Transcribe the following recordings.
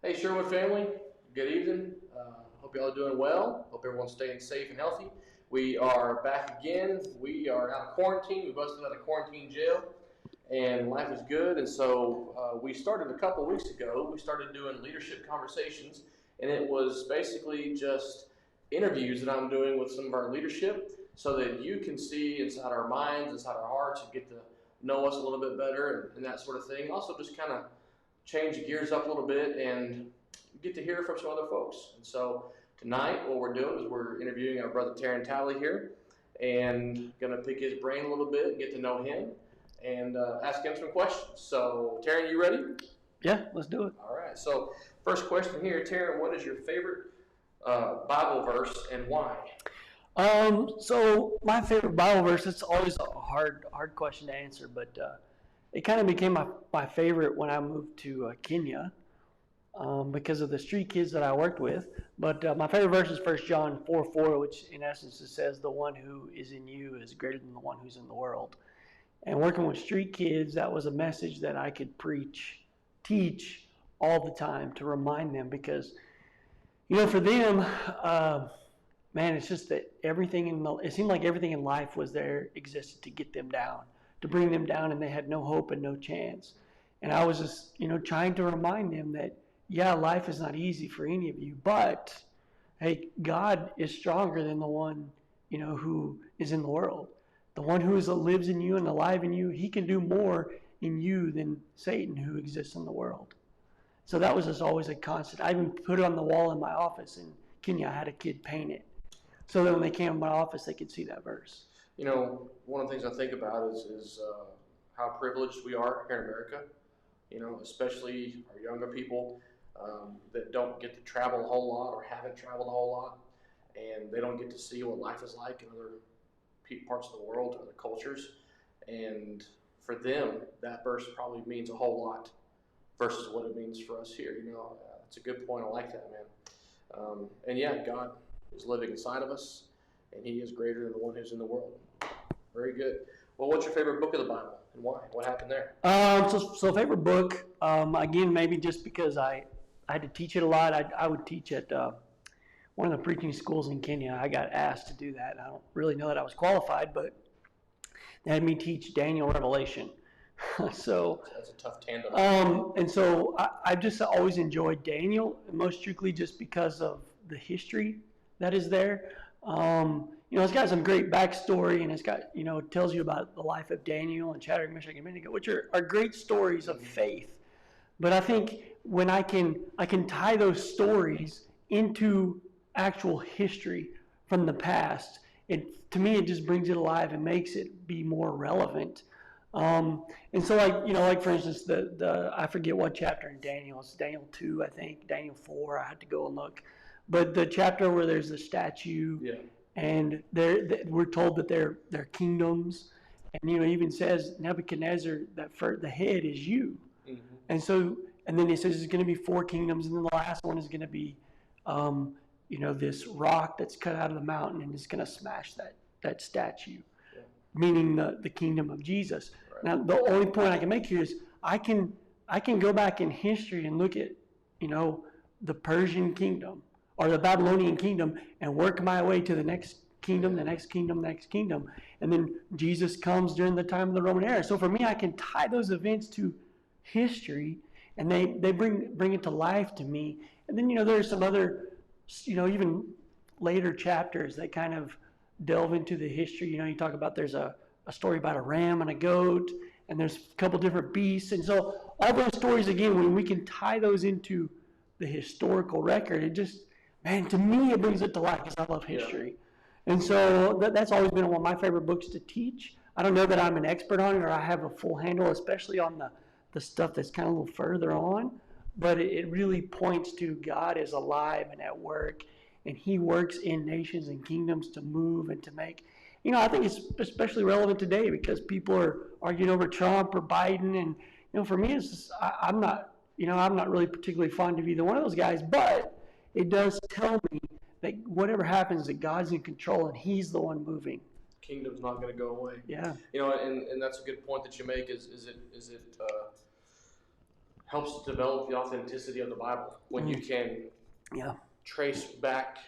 Hey Sherwood family, good evening. Hope y'all are doing well. Hope everyone's staying safe and healthy. We are back again. We are out of quarantine. We busted out of quarantine jail, and life is good. And so we started a couple weeks ago. We started doing leadership conversations, and it was basically just interviews that I'm doing with some of our leadership, so that you can see inside our minds, inside our hearts, and get to know us a little bit better and that sort of thing. Also, just kind of change gears up a little bit and get to hear from some other folks. And so tonight, what we're doing is we're interviewing our brother Terron Talley here, and going to pick his brain a little bit, get to know him, and ask him some questions. So, Terron, you ready? Yeah, let's do it. All right. So, first question here, Terron, what is your favorite Bible verse and why? So my favorite Bible verse, it's always a hard question to answer, but it kind of became my favorite when I moved to Kenya because of the street kids that I worked with. But my favorite verse is 1 John 4:4, which in essence it says, "The one who is in you is greater than the one who's in the world." And working with street kids, that was a message that I could teach all the time to remind them because, for them, man, it's just that it seemed like everything in life was there, existed to get them down, to bring them down, and they had no hope and no chance. And I was just, trying to remind them that, yeah, life is not easy for any of you, but hey, God is stronger than the one, who is in the world. The one who lives in you and alive in you, he can do more in you than Satan who exists in the world. So that was just always a constant. I even put it on the wall in my office in Kenya. I had a kid paint it so that when they came to my office, they could see that verse. One of the things I think about is how privileged we are here in America. Especially our younger people that don't get to travel a whole lot or haven't traveled a whole lot, and they don't get to see what life is like in other parts of the world, other cultures. And for them, that verse probably means a whole lot versus what it means for us here. It's a good point. I like that, man. And yeah, God is living inside of us, and He is greater than the one who's in the world. Very good. Well, what's your favorite book of the Bible, and why? What happened there? So favorite book, again, maybe just because I had to teach it a lot. I would teach at one of the preaching schools in Kenya. I got asked to do that. I don't really know that I was qualified, but they had me teach Daniel Revelation. So that's a tough tandem. And so I just always enjoyed Daniel, most strictly just because of the history that is there. It's got some great backstory, and it's got, it tells you about the life of Daniel and Shadrach, Meshach, and Abednego, which are great stories of faith. But I think when I can tie those stories into actual history from the past, to me it just brings it alive and makes it be more relevant. And so, like for instance, the I forget what chapter in Daniel. It's Daniel 2, I think, Daniel 4. I had to go and look, but the chapter where there's the statue, yeah. And we're told that they're kingdoms, and it even says Nebuchadnezzar that the head is you, mm-hmm. and then it says it's going to be 4 kingdoms, and then the last one is going to be, this rock that's cut out of the mountain, and it's going to smash that statue. Meaning the kingdom of Jesus. Right. Now, the only point I can make here is I can go back in history and look at, the Persian kingdom or the Babylonian kingdom and work my way to the next kingdom, the next kingdom, the next kingdom. And then Jesus comes during the time of the Roman era. So for me, I can tie those events to history, and they bring it to life to me. And then, there are some other, even later chapters that kind of delve into the history. You talk about there's a story about a ram and a goat, and there's a couple different beasts. And so all those stories, again, when we can tie those into the historical record, it just, man, to me, it brings it to life because I love history. Yeah. And so that's always been one of my favorite books to teach. I don't know that I'm an expert on it or I have a full handle, especially on the stuff that's kind of a little further on, but it really points to God is alive and at work, and He works in nations and kingdoms to move and to make. I think it's especially relevant today because people are arguing over Trump or Biden, and for me, it's just, I'm not really particularly fond of either one of those guys, but it does tell me that whatever happens, that God's in control and He's the one moving. Kingdom's not going to go away. Yeah. And that's a good point that you make. Is it helps develop the authenticity of the Bible when you can trace back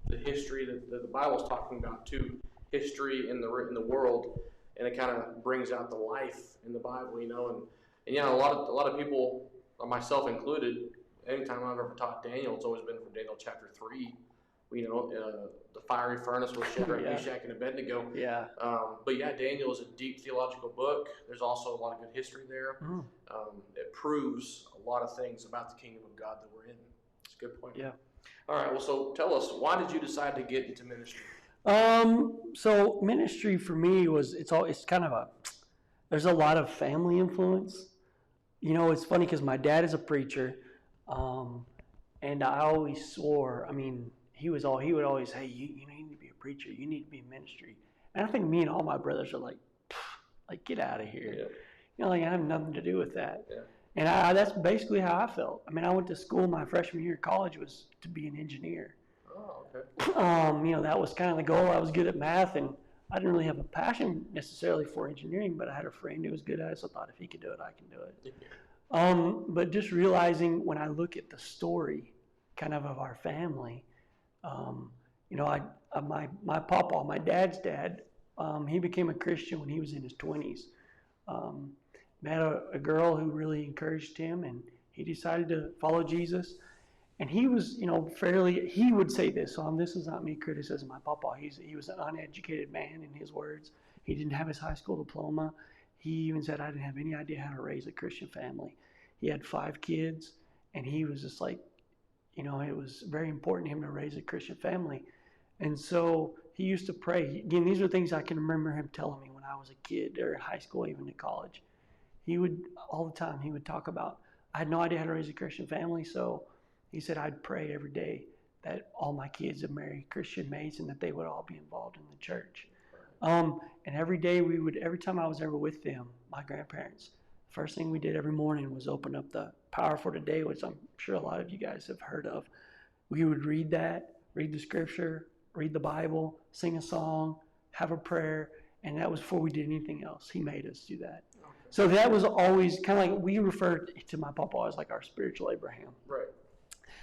the history that the Bible's talking about to history in the world, and it kind of brings out the life in the Bible, you know. And yeah, a lot of people, myself included, anytime I've ever taught Daniel, it's always been from Daniel chapter 3. You know, the fiery furnace with Shadrach, Meshach, and Abednego. Yeah. But yeah, Daniel is a deep theological book. There's also a lot of good history there. It proves a lot of things about the kingdom of God that we're in. It's a good point. Yeah. All right. Well, so tell us, why did you decide to get into ministry? So ministry for me it's kind of there's a lot of family influence. You know, it's funny because my dad is a preacher, and I always swore. I mean, he would always, hey, you need to be a preacher. You need to be in ministry. And I think me and all my brothers are like get out of here. Yeah. You know, like I have nothing to do with that. Yeah. And that's basically how I felt. I mean, I went to school. My freshman year of college was to be an engineer. Oh, okay. You know, that was kind of the goal. I was good at math, and I didn't really have a passion necessarily for engineering, but I had a friend who was good at it, so I thought if he could do it, I can do it. But just realizing when I look at the story kind of our family, you know, my papa, my dad's dad, he became a Christian when he was in his 20s. Met a girl who really encouraged him, and he decided to follow Jesus. And he was, you know, he would say this, so this is not me criticizing my papa. He was an uneducated man in his words. He didn't have his high school diploma. He even said, I didn't have any idea how to raise a Christian family. He had 5 kids, and he was just like, you know, it was very important to him to raise a Christian family. And so he used to pray. Again, these are things I can remember him telling me when I was a kid, or in high school, even in college. He would, all the time, he would talk about, I had no idea how to raise a Christian family, so he said I'd pray every day that all my kids would marry Christian maids and that they would all be involved in the church. And every day every time I was ever with them, my grandparents, first thing we did every morning was open up the Power for Today, which I'm sure a lot of you guys have heard of. We would read the scripture, read the Bible, sing a song, have a prayer, and that was before we did anything else. He made us do that. Okay. So that was always kind of like, we referred to my papa as like our spiritual Abraham. Right.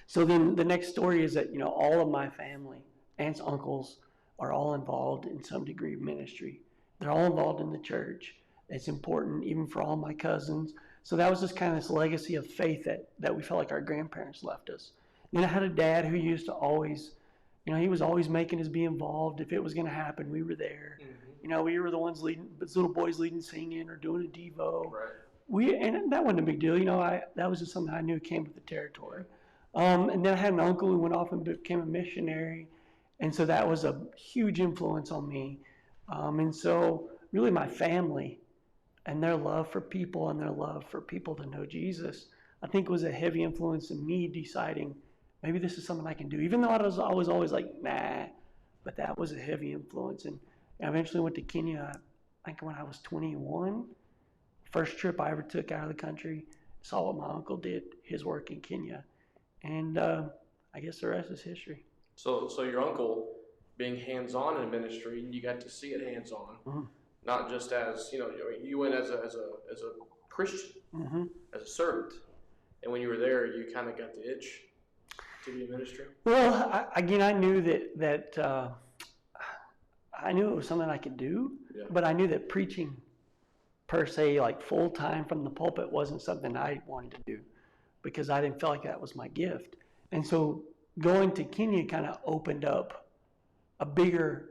So then the next story is that, you know, all of my family, aunts, uncles, are all involved in some degree of ministry. They're all involved in the church. It's important even for all my cousins. So that was just kind of this legacy of faith that we felt like our grandparents left us. And then I had a dad who used to always, you know, he was always making us be involved. If it was going to happen, we were there. Mm-hmm. You know, we were the ones leading, little boys leading singing or doing a Devo. Right. And that wasn't a big deal. You know, that was just something I knew came with the territory. And then I had an uncle who went off and became a missionary. And so that was a huge influence on me. And so really my family and their love for people and their love for people to know Jesus, I think was a heavy influence in me deciding maybe this is something I can do. Even though I was always like, nah, but that was a heavy influence. And I eventually went to Kenya, I think when I was 21. First trip I ever took out of the country, saw what my uncle did, his work in Kenya. And I guess the rest is history. So your uncle being hands-on in ministry, you got to see it hands-on, mm-hmm. not just as, you know, you went as a Christian, mm-hmm. as a servant, and when you were there, you kind of got the itch to be in ministry. Well, I knew that I knew it was something I could do, yeah. But I knew that preaching per se, like full time from the pulpit, wasn't something I wanted to do, because I didn't feel like that was my gift. And so going to Kenya kind of opened up a bigger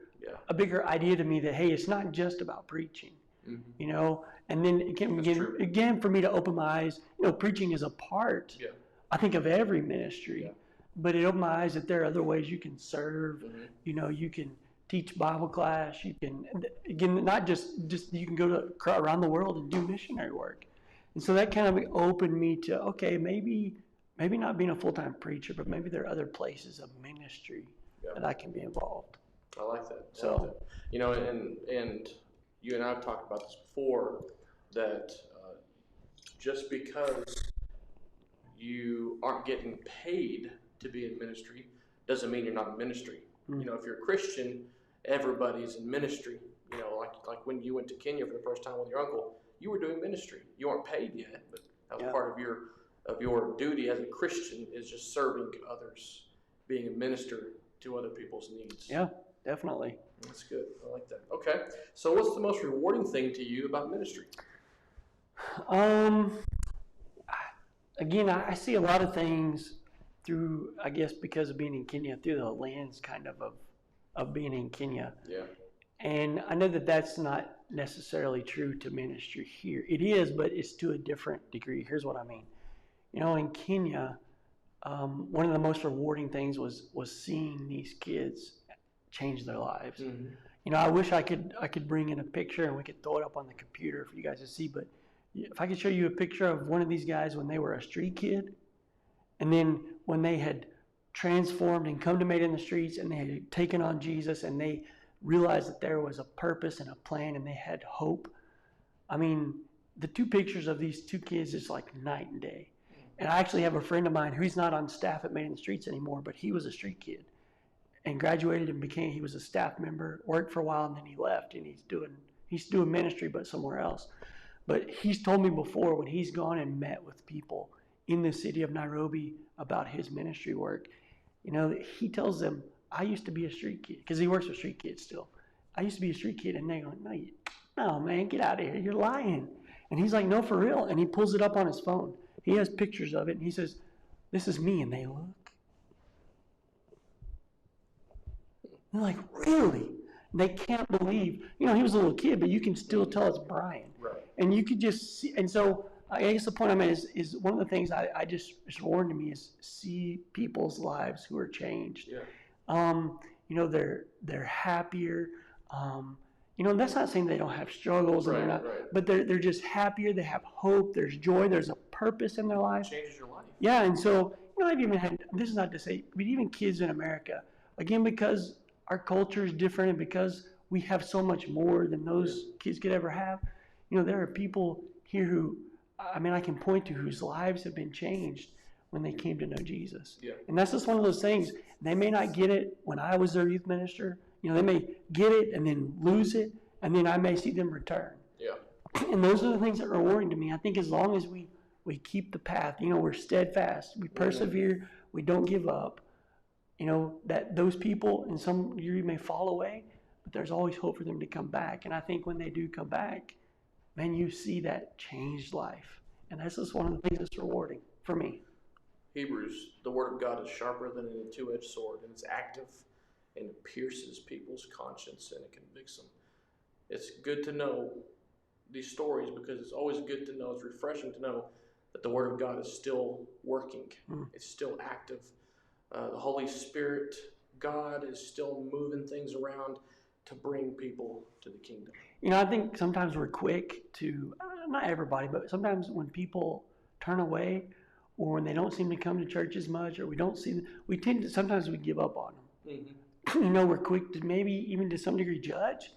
idea to me that, hey, it's not just about preaching, mm-hmm. you know. And then again, for me to open my eyes, you know, preaching is a part, yeah. I think, of every ministry, yeah. But it opened my eyes that there are other ways you can serve. Mm-hmm. You know, you can teach Bible class. You can, again, not just you can go around the world and do missionary work. And so that kind of opened me to, okay, maybe not being a full-time preacher, but maybe there are other places of ministry, yeah. that I can be involved. I like that. You know, and you and I have talked about this before, that just because you aren't getting paid to be in ministry doesn't mean you're not in ministry. Mm-hmm. You know, if you're a Christian, everybody's in ministry. You know, like when you went to Kenya for the first time with your uncle, you were doing ministry. You weren't paid yet, but that was, yeah. part of your of your duty as a Christian is just serving others, being a minister to other people's needs. Yeah, definitely. That's good. I like that. Okay. So what's the most rewarding thing to you about ministry? Again, I see a lot of things through, I guess, because of being in Kenya, through the lens kind of being in Kenya. Yeah. And I know that that's not necessarily true to ministry here. It is, but it's to a different degree. Here's what I mean. In Kenya, one of the most rewarding things was seeing these kids change their lives. Mm-hmm. I wish I could bring in a picture and we could throw it up on the computer for you guys to see, but if I could show you a picture of one of these guys when they were a street kid, and then when they had transformed and come to Made in the Streets, and they had taken on Jesus, and they realized that there was a purpose and a plan, and they had hope. I mean, the two pictures of these two kids is like night and day. And I actually have a friend of mine who's not on staff at Made in the Streets anymore, but he was a street kid and graduated and he was a staff member, worked for a while, and then he left, and he's doing ministry, but somewhere else. But he's told me before, when he's gone and met with people in the city of Nairobi about his ministry work, he tells them, I used to be a street kid, because he works with street kids still. I used to be a street kid, and they go, no, man, get out of here, you're lying. And he's like, no, for real. And he pulls it up on his phone. He has pictures of it, and he says, this is me. And they look. They're like, really? They can't believe. He was a little kid, but you can still tell it's Brian. Right. And you could just see. And so I guess the point I'm at is one of the things I just is rewarding to me is see people's lives who are changed. Yeah. They're happier. That's not saying they don't have struggles, and but they're just happier. They have hope. There's joy. There's a purpose in their life. It changes your life. Yeah, and so I've even had. This is not to say, but even kids in America, again, because our culture is different, and because we have so much more than those kids could ever have. There are people here who, I can point to whose lives have been changed when they came to know Jesus. Yeah. And that's just one of those things. They may not get it when I was their youth minister. They may get it and then lose it, and then I may see them return. Yeah. And those are the things that are rewarding to me. I think as long as we keep the path, we're steadfast, we persevere, we don't give up, that those people in some degree may fall away, but there's always hope for them to come back. And I think when they do come back, man, you see that changed life. And that's just one of the things that's rewarding for me. Hebrews, the word of God is sharper than a two-edged sword, and it's active, and it pierces people's conscience, and it convicts them. It's good to know these stories because it's always good to know, it's refreshing to know that the Word of God is still working. It's still active. The Holy Spirit, God is still moving things around to bring people to the kingdom. I think sometimes we're quick to, not everybody, but sometimes when people turn away or when they don't seem to come to church as much or we don't see them, sometimes we give up on them. Mm-hmm. We're quick to maybe even to some degree judge.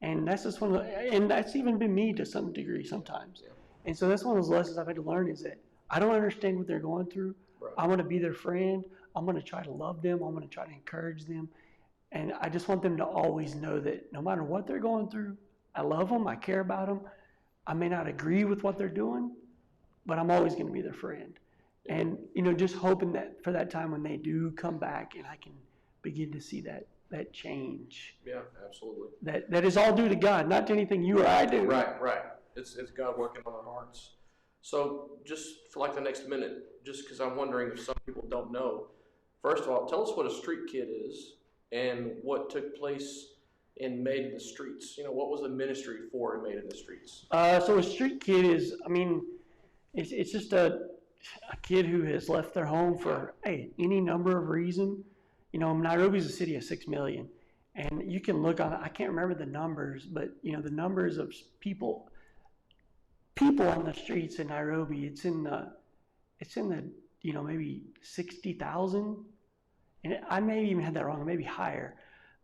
And that's just and that's even been me to some degree sometimes. Yeah. And so that's one of those lessons I've had to learn is that I don't understand what they're going through. Right. I want to be their friend. I'm going to try to love them. I'm going to try to encourage them. And I just want them to always know that no matter what they're going through, I love them. I care about them. I may not agree with what they're doing, but I'm always going to be their friend. Yeah. And, just hoping that for that time when they do come back and I can begin to see that change. Yeah, absolutely. That is all due to God, not to anything you or I do. Right. It's God working on our hearts. So just for like the next minute, just because I'm wondering if some people don't know, first of all, tell us what a street kid is and what took place in Made in the Streets. What was the ministry for in Made in the Streets? So a street kid is, it's just a kid who has left their home for any number of reasons. Nairobi is a city of 6 million, and you can look on. I can't remember the numbers, but the numbers of people on the streets in Nairobi. It's in the maybe 60,000, and I may even had that wrong, maybe higher.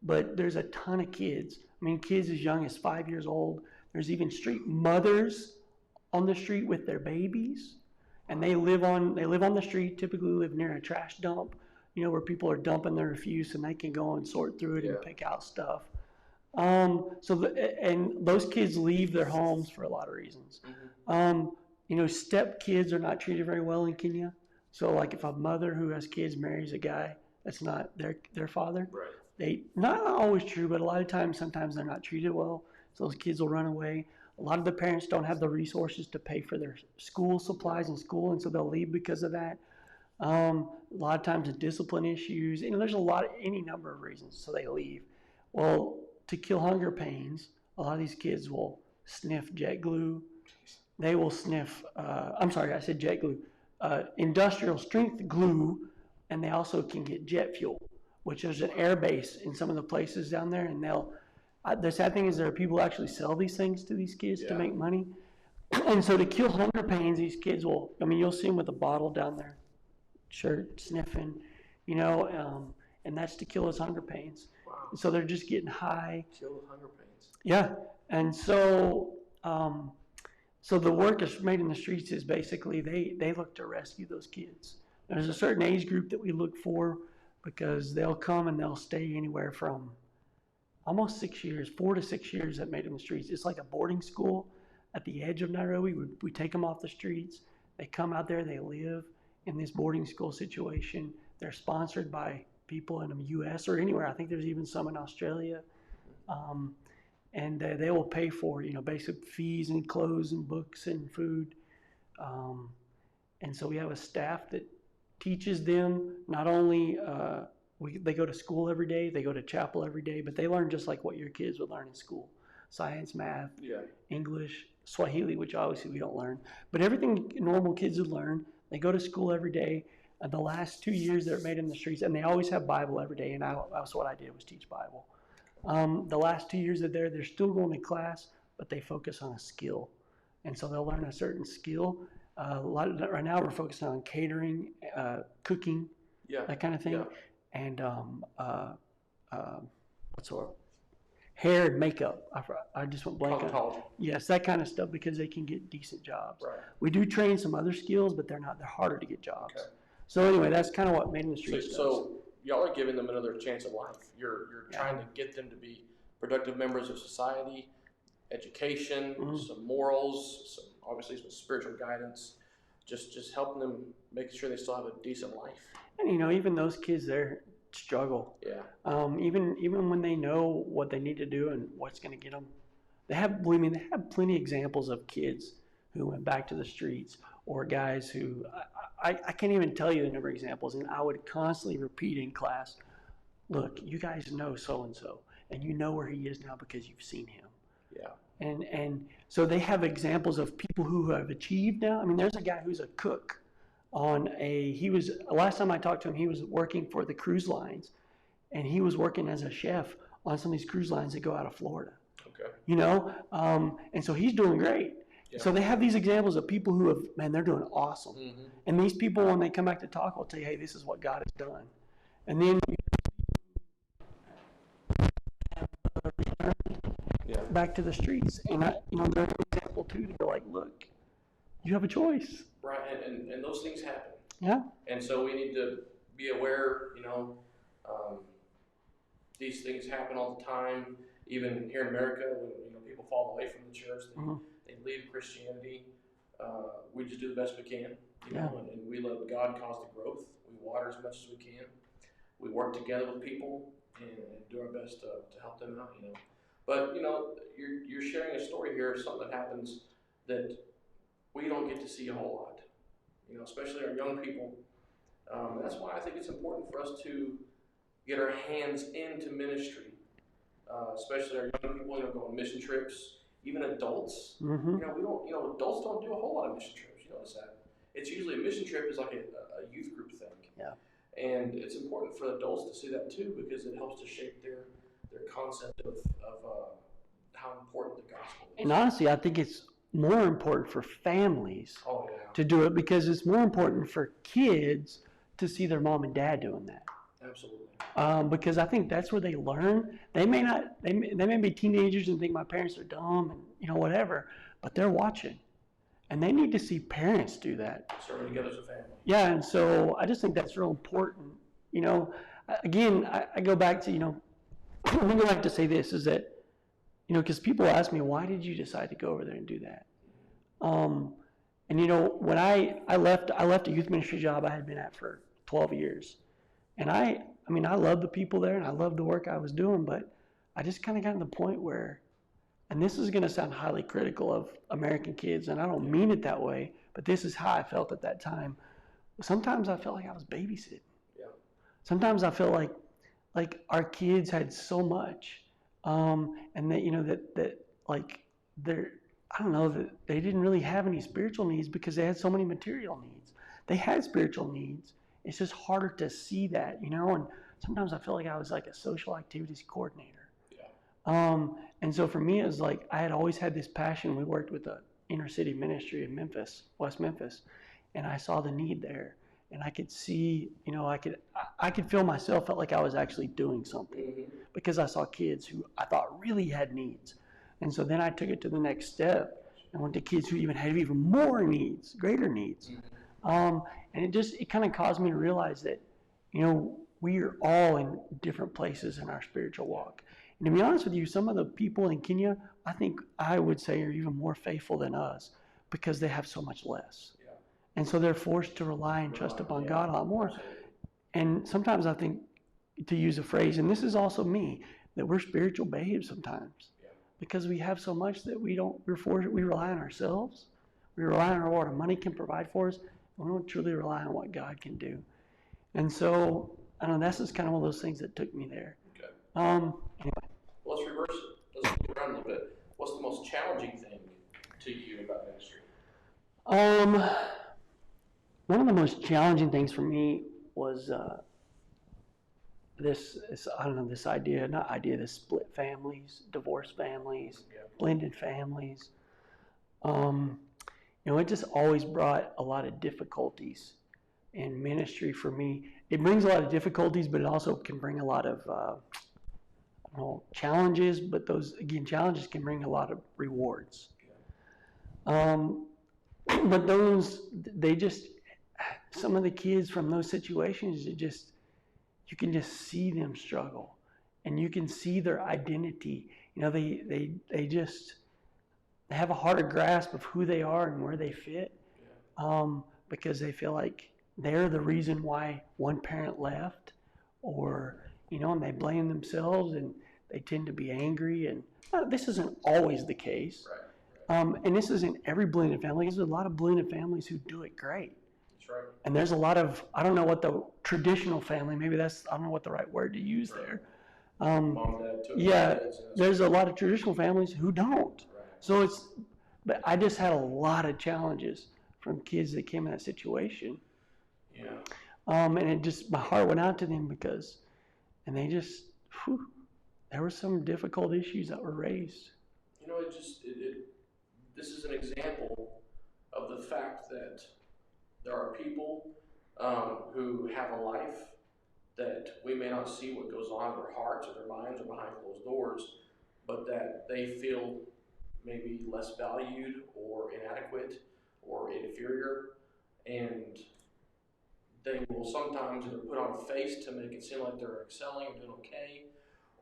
But there's a ton of kids. Kids as young as 5 years old. There's even street mothers on the street with their babies, and they live on the street. Typically, live near a trash dump. Where people are dumping their refuse and they can go and sort through it and pick out stuff. And those kids leave their homes for a lot of reasons. Mm-hmm. step kids are not treated very well in Kenya. So like if a mother who has kids marries a guy that's not their father, Right. they, not always true, but a lot of times, sometimes they're not treated well. So those kids will run away. A lot of the parents don't have the resources to pay for their school supplies in school, and so they'll leave because of that. A lot of times the discipline issues, there's any number of reasons, so they leave. Well, to kill hunger pains, a lot of these kids will sniff jet glue. They will sniff, I'm sorry, I said jet glue, industrial strength glue, and they also can get jet fuel, which is an air base in some of the places down there, and the sad thing is there are people who actually sell these things to these kids to make money. And so to kill hunger pains, these kids you'll see them with a bottle down their shirt, sniffing, and that's to kill his hunger pains. Wow. So they're just getting high. Kill the hunger pains. Yeah, and so the work that's made in the streets is basically they look to rescue those kids. There's a certain age group that we look for because they'll come and they'll stay anywhere from almost 6 years, 4 to 6 years at Made in the Streets. It's like a boarding school at the edge of Nairobi. We take them off the streets. They come out there, they live in this boarding school situation. They're sponsored by people in the U.S. or anywhere. I think there's even some in Australia. And they will pay for, basic fees and clothes and books and food. And so we have a staff that teaches them not only, they go to school every day, they go to chapel every day, but they learn just like what your kids would learn in school. Science, math, English, Swahili, which obviously we don't learn. But everything normal kids would learn. They go to school every day. The last 2 years they're Made in the Streets, and they always have Bible every day, and that's what I did, was teach Bible. The last 2 years they're still going to class, but they focus on a skill. And so they'll learn a certain skill. Right now we're focusing on catering, cooking, that kind of thing. Yeah. And hair and makeup. I just went blank on. Yes, that kind of stuff, because they can get decent jobs. Right. We do train some other skills, but they're harder to get jobs. Okay. So anyway, that's kind of what Made in the Streets does. So y'all are giving them another chance at life. You're trying to get them to be productive members of society, education, some morals, obviously some spiritual guidance, just helping them make sure they still have a decent life. And even those kids there struggle. Yeah. Even when they know what they need to do and what's going to get them, they have plenty of examples of kids who went back to the streets, or guys who I can't even tell you the number of examples, and I would constantly repeat in class, look, you guys know so-and-so, and you know where he is now because you've seen him. Yeah. And so they have examples of people who have achieved now. I mean, there's a guy who's a cook last time I talked to him, he was working for the cruise lines, and he was working as a chef on some of these cruise lines that go out of Florida. Okay. And so he's doing great. Yeah. So they have these examples of people who they're doing awesome. Mm-hmm. And these people, when they come back to talk, will tell you, hey, this is what God has done. And then back to the streets. And they're an example too. They're like, look, you have a choice. Right, and those things happen. Yeah. And so we need to be aware, these things happen all the time. Even here in America, when people fall away from the church, they leave Christianity. We just do the best we can, and we let God cause the growth. We water as much as we can. We work together with people and do our best to help them out. But you're sharing a story here of something that happens that we don't get to see a whole lot. Especially our young people. That's why I think it's important for us to get our hands into ministry, especially our young people. Go on mission trips. Even adults. Mm-hmm. Adults don't do a whole lot of mission trips. You notice that? It's usually a mission trip is like a youth group thing. Yeah. And it's important for adults to see that too, because it helps to shape their concept of how important the gospel is. And honestly, I think it's more important for families to do it, because it's more important for kids to see their mom and dad doing that. Absolutely. Because I think that's where they learn. They may be teenagers and think my parents are dumb and whatever, but they're watching, and they need to see parents do that. Serving together as a family. Yeah, and so I just think that's real important. Again, I go back to I think I like to say this is that because people ask me, why did you decide to go over there and do that? And you know, when I left a youth ministry job I had been at for 12 years. And I mean, I loved the people there and I loved the work I was doing, but I just kind of got to the point where, and this is going to sound highly critical of American kids, and I don't mean it that way, but this is how I felt at that time. Sometimes I felt like I was babysitting. Yeah. Sometimes I felt like our kids had so much, and that, you know, that like they're, I don't know, that they didn't really have any spiritual needs because they had so many material needs. They had spiritual needs. It's just harder to see that, you know, and sometimes I feel like I was like a social activities coordinator. And so for me, it was like I had always had this passion. We worked with the inner city ministry in Memphis, West Memphis, and I saw the need there. And I could see, you know, I could feel myself, felt like I was actually doing something because I saw kids who I thought really had needs. And so then I took it to the next step and went to kids who even had even more needs, greater needs. And it kind of caused me to realize that, you know, we are all in different places in our spiritual walk. And to be honest with you, some of the people in Kenya, I think I would say are even more faithful than us because they have so much less. Yeah. And so they're forced to rely and trust upon God a lot more. And sometimes I think, to use a phrase, and this is also me, that we're spiritual babes sometimes because we have so much that we rely on ourselves. We rely on what our money can provide for us. And we don't truly rely on what God can do. And so, I don't know, that's just kind of one of those things that took me there. Okay. Anyway. Well, let's reverse it. Let's move around a little bit. What's the most challenging thing to you about ministry? One of the most challenging things for me was this split families, divorced families, blended families. You know, it just always brought a lot of difficulties in ministry for me. It brings a lot of difficulties, but it also can bring a lot of challenges, but those, again, challenges can bring a lot of rewards. But some of the kids from those situations, you can just see them struggle, and you can see their identity. You know, they have a harder grasp of who they are and where they fit, because they feel like they're the reason why one parent left, or, you know, and they blame themselves and they tend to be angry. And this isn't always the case. Right. And this isn't every blended family. There's a lot of blended families who do it great. That's right. And there's a lot of, I don't know what the traditional family, I don't know what the right word to use there. Mom, Dad, there's a lot of traditional families who don't. Right. So but I just had a lot of challenges from kids that came in that situation. Yeah. And my heart went out to them and they just, there were some difficult issues that were raised. You know, this is an example of the fact that there are people who have a life that we may not see what goes on in their hearts or their minds or behind closed doors, but that they feel maybe less valued or inadequate or inferior, and they will sometimes either put on a face to make it seem like they're excelling or doing okay,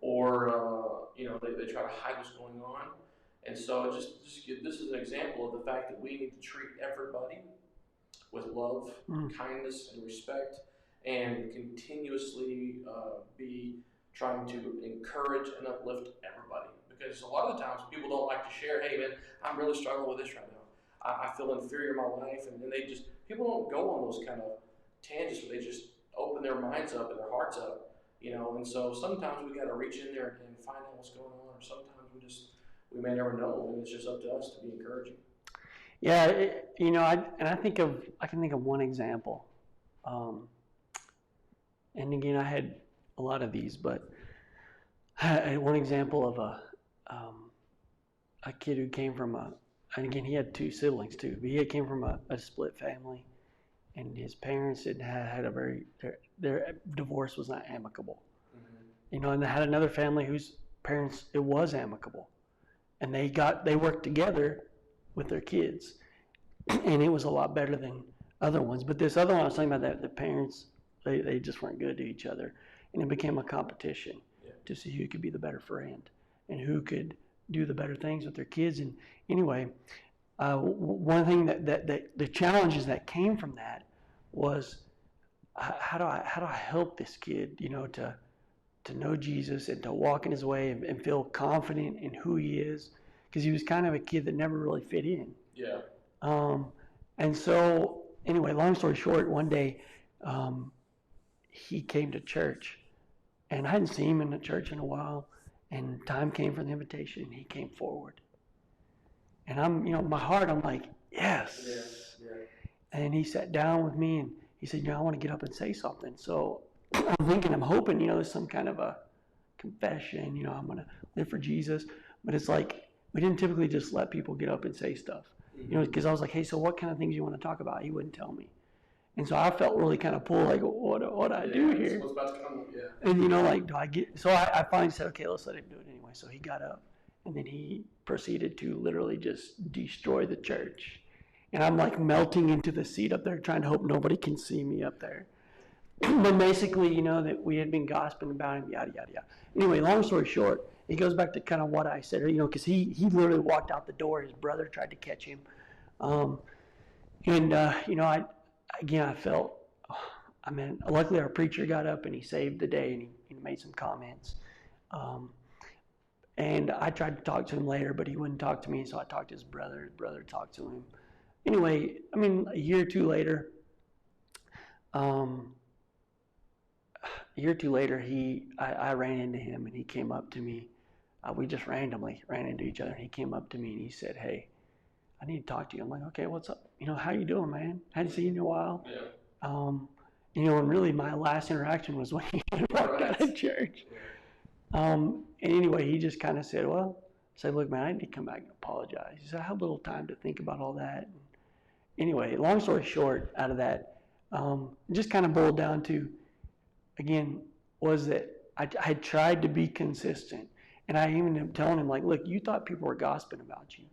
or you know, they try to hide what's going on. And so this is an example of the fact that we need to treat everybody with love, kindness, and respect, and continuously be trying to encourage and uplift everybody. Because a lot of the times people don't like to share, hey man, I'm really struggling with this right now. I feel inferior in my life, and then people don't go on those kind of tangents where they just open their minds up and their hearts up, you know. And so sometimes we got to reach in there and find out what's going on, or sometimes we may never know, and it's just up to us to be encouraging. Yeah, you know, I can think of one example, and again, I had a lot of these, but I had one example of a kid who came from and again, he had two siblings too, but he came from a split family, and his parents had their divorce was not amicable. Mm-hmm. You know, and they had another family whose parents, it was amicable, and they worked together with their kids, and it was a lot better than other ones. But this other one I was talking about, that the parents, they just weren't good to each other, and it became a competition to see who could be the better friend and who could do the better things with their kids. And anyway, one thing that the challenges that came from that was how do I help this kid, to know Jesus and to walk in his way and feel confident in who he is, because he was kind of a kid that never really fit in. Yeah. And so anyway, long story short, one day he came to church, and I hadn't seen him in the church in a while, and time came for the invitation, and he came forward. And I'm, my heart, I'm like, yes. Yeah. Yeah. And he sat down with me, and he said, I want to get up and say something. So I'm thinking, I'm hoping, there's some kind of a confession, I'm going to live for Jesus. But it's like, we didn't typically just let people get up and say stuff, because I was like, hey, so what kind of things you want to talk about? He wouldn't tell me. And so I felt really kind of pulled, like, what do I do here? What's about to come, yeah. And, do I get, so I finally said, okay, let's let him do it anyway. So he got up, and then he proceeded to literally just destroy the church. And I'm like melting into the seat up there, trying to hope nobody can see me up there. But basically, that we had been gossiping about him, yada, yada, yada. Anyway, long story short, it goes back to kind of what I said, because he literally walked out the door. His brother tried to catch him. I felt, luckily our preacher got up and he saved the day, and he made some comments. And I tried to talk to him later, but he wouldn't talk to me, so I talked to his brother. His brother talked to him. Anyway, a year or two later, I ran into him, and he came up to me. We just randomly ran into each other, and he came up to me and he said, hey, I need to talk to you. I'm like, okay, what's up? How you doing, man? Hadn't seen you in a while. Yeah. And really my last interaction was when he walked out of church. And anyway, he just kind of said, look, man, I need to come back and apologize. He said, I have a little time to think about all that. And anyway, long story short, out of that, just kind of boiled down to, again, was that I had tried to be consistent. And I even am telling him, like, look, you thought people were gossiping about you.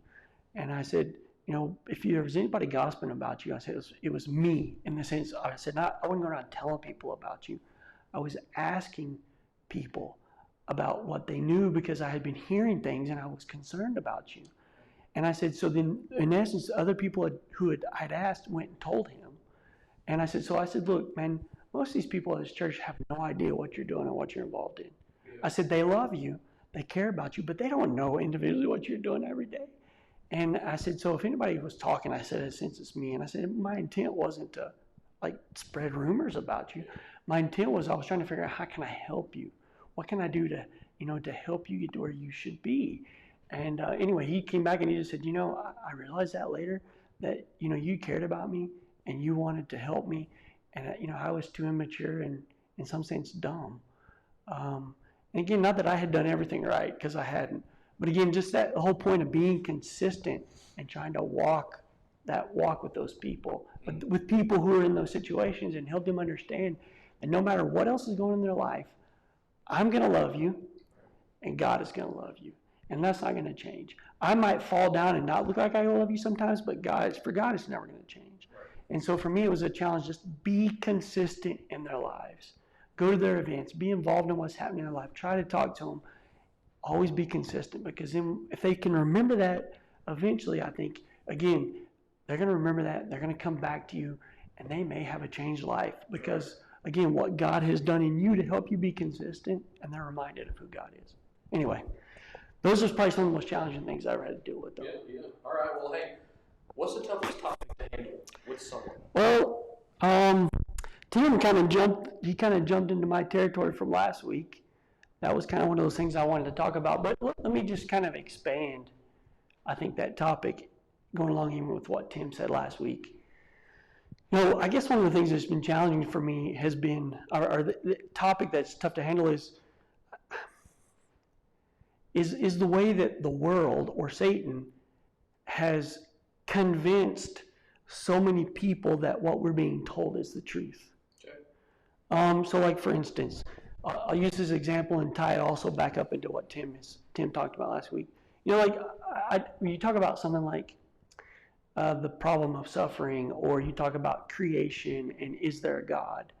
And I said, if there was anybody gossiping about you, I said, it was me, in the sense, I said, I wasn't going around telling people about you. I was asking people about what they knew, because I had been hearing things and I was concerned about you. And I said, so then, in essence, other people I'd asked went and told him. And I said, look, man, most of these people at this church have no idea what you're doing and what you're involved in. I said, they love you, they care about you, but they don't know individually what you're doing every day. And I said, so if anybody was talking, I said, since it's me, and I said, my intent wasn't to spread rumors about you. My intent was, I was trying to figure out, how can I help you? What can I do to help you get to where you should be? And anyway, he came back and he just said, I realized that later, that, you cared about me and you wanted to help me. And, I was too immature and in some sense dumb. And again, not that I had done everything right, because I hadn't. But again, just that the whole point of being consistent and trying to walk with those people, but with people who are in those situations, and help them understand that no matter what else is going on in their life, I'm going to love you, and God is going to love you. And that's not going to change. I might fall down and not look like I love you sometimes, but for God, it's never going to change. And so for me, it was a challenge, just be consistent in their lives. Go to their events, be involved in what's happening in their life, try to talk to them. Always be consistent, because then if they can remember that, eventually, I think, again, they're going to remember that. They're going to come back to you, and they may have a changed life, because, again, what God has done in you to help you be consistent, and they're reminded of who God is. Anyway, those are probably some of the most challenging things I ever had to deal with, though. Yeah. All right. Well, hey, what's the toughest topic to handle with someone? Well, Tim kind of jumped into my territory from last week. That was kind of one of those things I wanted to talk about. But let me just kind of expand, I think, that topic, going along even with what Tim said last week. I guess one of the things that's been challenging for me has been, or the topic that's tough to handle is the way that the world, or Satan, has convinced so many people that what we're being told is the truth. Okay. So like, for instance, I'll use this example and tie it also back up into what Tim talked about last week. When you talk about something like the problem of suffering, or you talk about creation and is there a God,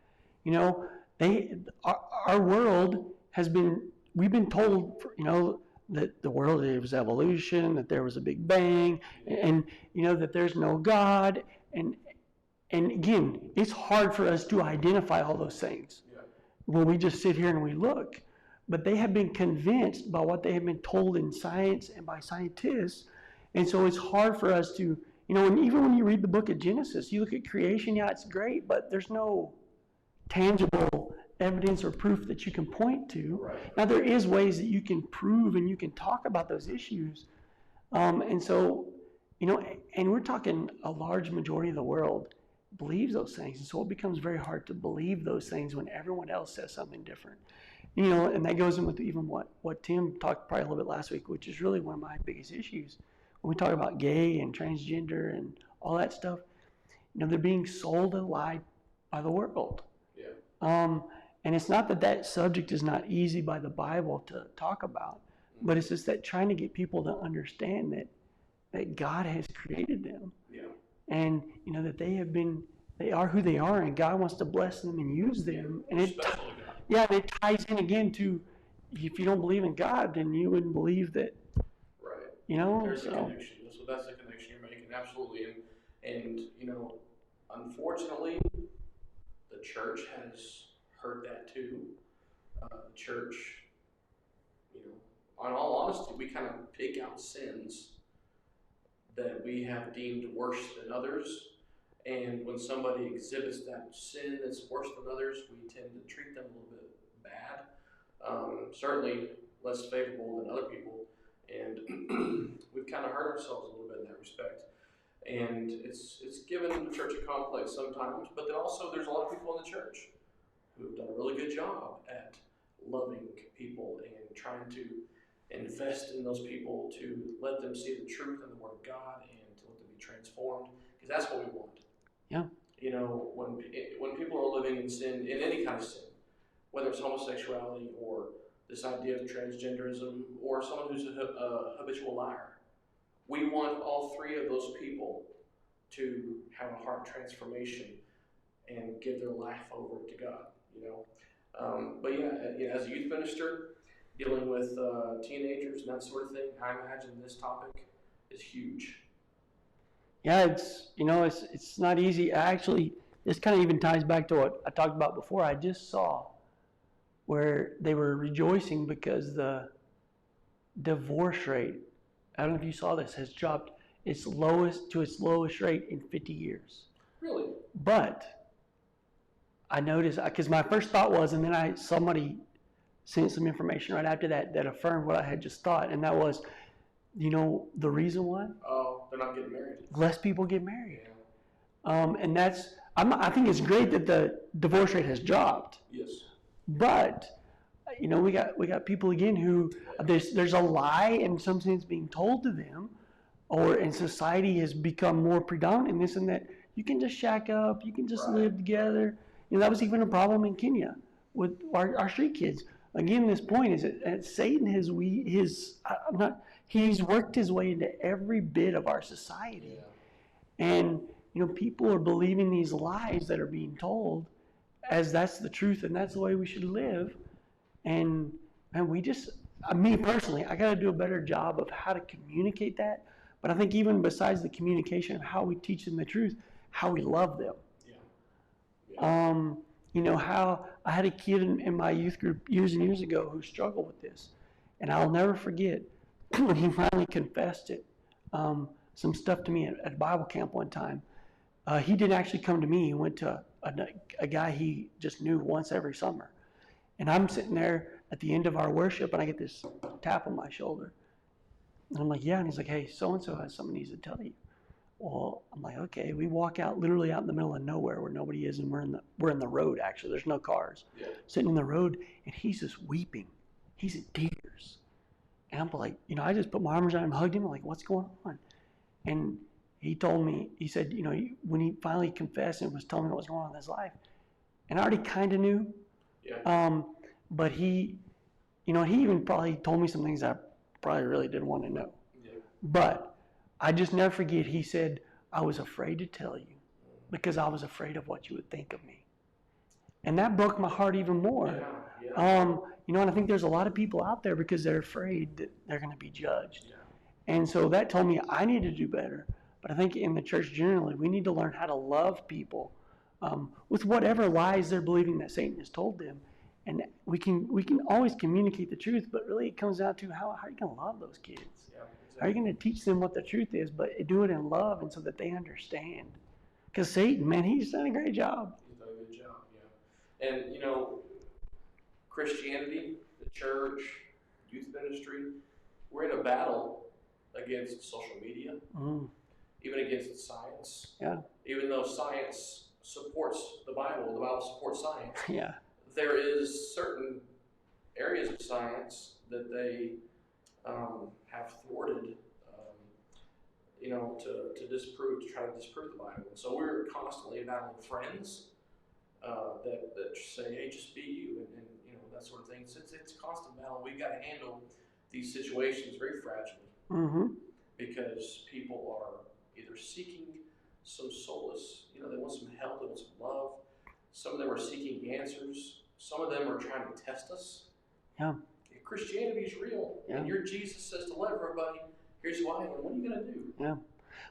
our world has been, we've been told, that the world was evolution, that there was a big bang, and that there's no God, and again, it's hard for us to identify all those things when we just sit here and we look. But they have been convinced by what they have been told in science and by scientists, and so it's hard for us to, and even when you read the book of Genesis, you look at creation, it's great, but there's no tangible evidence or proof that you can point to. Right. Now, there is ways that you can prove and you can talk about those issues. And so, and we're talking a large majority of the world believes those things. And so it becomes very hard to believe those things when everyone else says something different. And that goes in with even what Tim talked probably a little bit last week, which is really one of my biggest issues. When we talk about gay and transgender and all that stuff, they're being sold a lie by the world. Yeah. And it's not that subject is not easy by the Bible to talk about, but it's just that trying to get people to understand that God has created them. Yeah. And, that they are who they are, and God wants to bless them and use them. And it ties in again to, if you don't believe in God, then you wouldn't believe that. Right. There's a connection. That's the connection you're making, absolutely. And unfortunately, the church has heard that too. The church, on all honesty, we kind of pick out sins that we have deemed worse than others. And when somebody exhibits that sin that's worse than others, we tend to treat them a little bit bad. Certainly less favorable than other people. And we've kind of hurt ourselves a little bit in that respect. And it's given the church a complex sometimes, but then also there's a lot of people in the church who have done a really good job at loving people and trying to invest in those people to let them see the truth and the Word of God and to let them be transformed, because that's what we want. Yeah. When people are living in sin, in any kind of sin, whether it's homosexuality or this idea of transgenderism or someone who's a habitual liar, we want all three of those people to have a heart transformation and give their life over to God. But as a youth minister, dealing with teenagers and that sort of thing, I imagine this topic is huge. Yeah, it's not easy. Actually, this kind of even ties back to what I talked about before. I just saw where they were rejoicing because the divorce rate, I don't know if you saw this, has dropped its lowest rate in 50 years. Really? But I noticed, because my first thought was, and then somebody sent some information right after that affirmed what I had just thought, and that was, the reason why? Oh, they're not getting married. Less people get married. Yeah. And I think it's great that the divorce rate has dropped. Yes. But we got people again who there's a lie in some sense being told to them, and society has become more predominant in this and that. You can just shack up, you can just live together. That was even a problem in Kenya with our street kids. Again, this point is that Satan he's worked his way into every bit of our society, and people are believing these lies that are being told as that's the truth and that's the way we should live. And me personally, I got to do a better job of how to communicate that. But I think even besides the communication of how we teach them the truth, how we love them. How I had a kid in my youth group years and years ago who struggled with this. And I'll never forget when he finally confessed it, some stuff to me at Bible camp one time. He didn't actually come to me. He went to a guy he just knew once every summer. And I'm sitting there at the end of our worship, and I get this tap on my shoulder. And I'm like, yeah. And he's like, hey, so-and-so has something he needs to tell you. Well, I'm like, okay. We walk literally out in the middle of nowhere where nobody is, and we're in the road, actually. There's no cars. Yeah. Sitting in the road, and he's just weeping. He's in tears. And I'm like, I just put my arms around him, hugged him. I'm like, what's going on? And he told me, he said, when he finally confessed and was telling me what was going on in his life, and I already kind of knew. Yeah. But he even probably told me some things I probably really didn't want to know. Yeah. But I just never forget, he said, I was afraid to tell you because I was afraid of what you would think of me. And that broke my heart even more. Yeah. You know, and I think there's a lot of people out there because they're afraid that they're going to be judged. Yeah. And so that told me I need to do better. But I think in the church generally, we need to learn how to love people with whatever lies they're believing that Satan has told them. And we can always communicate the truth, but really it comes down to how are you going to love those kids? Yeah, exactly. How are you going to teach them what the truth is, but do it in love and so that they understand? Because Satan, man, he's done a great job. He's done a good job, yeah. And, you know, Christianity, the church, youth ministry, we're in a battle against social media, even against science. Yeah. Even though science supports the Bible supports science. Yeah. There is certain areas of science that they have thwarted, you know, to try to disprove the Bible. So we're constantly battling friends that say, hey, just be you, and you know, that sort of thing. So it's a constant battle. We've got to handle these situations very fragilely because people are either seeking some solace, you know, they want some help, they want some love. Some of them are seeking answers. Some of them are trying to test us. Yeah. If Christianity is real, and your Jesus says to love everybody, here's why, and what are you going to do? Yeah.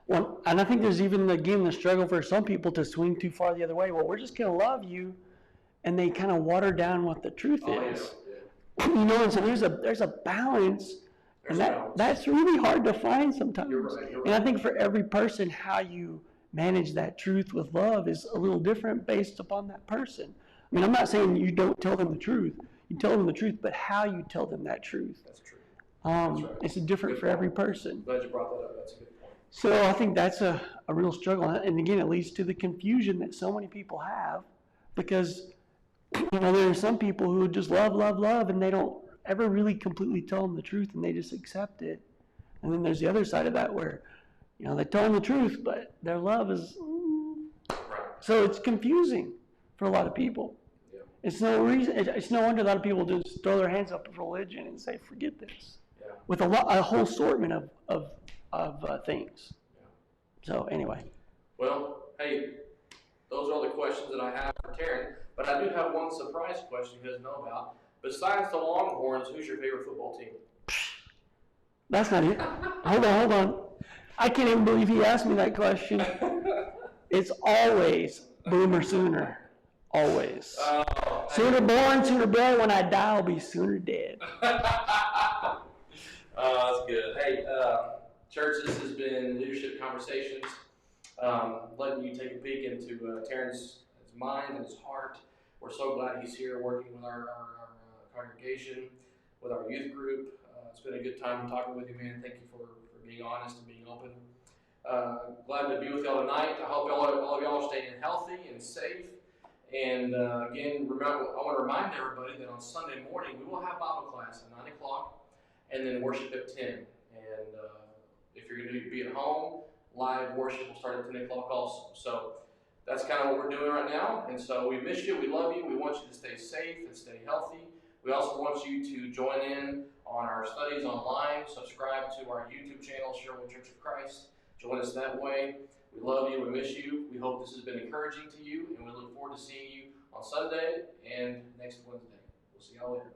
Well, and I think there's even, again, the struggle for some people to swing too far the other way. Well, we're just going to love you, and they kind of water down what the truth is. Yeah. You know, and so there's a balance, that's really hard to find sometimes. You're right. And I think for every person, how you manage that truth with love is a little different based upon that person. I mean, I'm not saying you don't tell them the truth. You tell them the truth, but how you tell them that truth. That's true. That's right. It's different for every person. Glad you brought that up. That's a good point. So I think that's a real struggle. And again, it leads to the confusion that so many people have because, you know, there are some people who just love, and they don't ever really completely tell them the truth and they just accept it. And then there's the other side of that where, you know, they tell them the truth, but their love is, right. So it's confusing for a lot of people. Yeah. It's no wonder a lot of people just throw their hands up with religion and say, forget this. Yeah. With a whole assortment of things. Yeah. So anyway. Well, hey, those are all the questions that I have for Terron, but I do have one surprise question you guys know about. Besides the Longhorns, who's your favorite football team? That's not it. Hold on. I can't even believe he asked me that question. It's always Boomer Sooner. Always. Sooner born, sooner bred. When I die, I'll be sooner dead. Oh, that's good. Hey, church, this has been Leadership Conversations, letting you take a peek into Terron's mind and his heart. We're so glad he's here working with our congregation, with our youth group. It's been a good time talking with you, man. Thank you for being honest and being open. Glad to be with y'all tonight. I hope all of y'all are staying healthy and safe. And again, I want to remind everybody that on Sunday morning we will have Bible class at 9 o'clock and then worship at 10. And if you're going to be at home, live worship will start at 10 o'clock also. So that's kind of what we're doing right now. And so we miss you. We love you. We want you to stay safe and stay healthy. We also want you to join in on our studies online. Subscribe to our YouTube channel, Sherwood Church of Christ. Join us that way. We love you. We miss you. We hope this has been encouraging to you, and we look forward to seeing you on Sunday and next Wednesday. We'll see y'all later.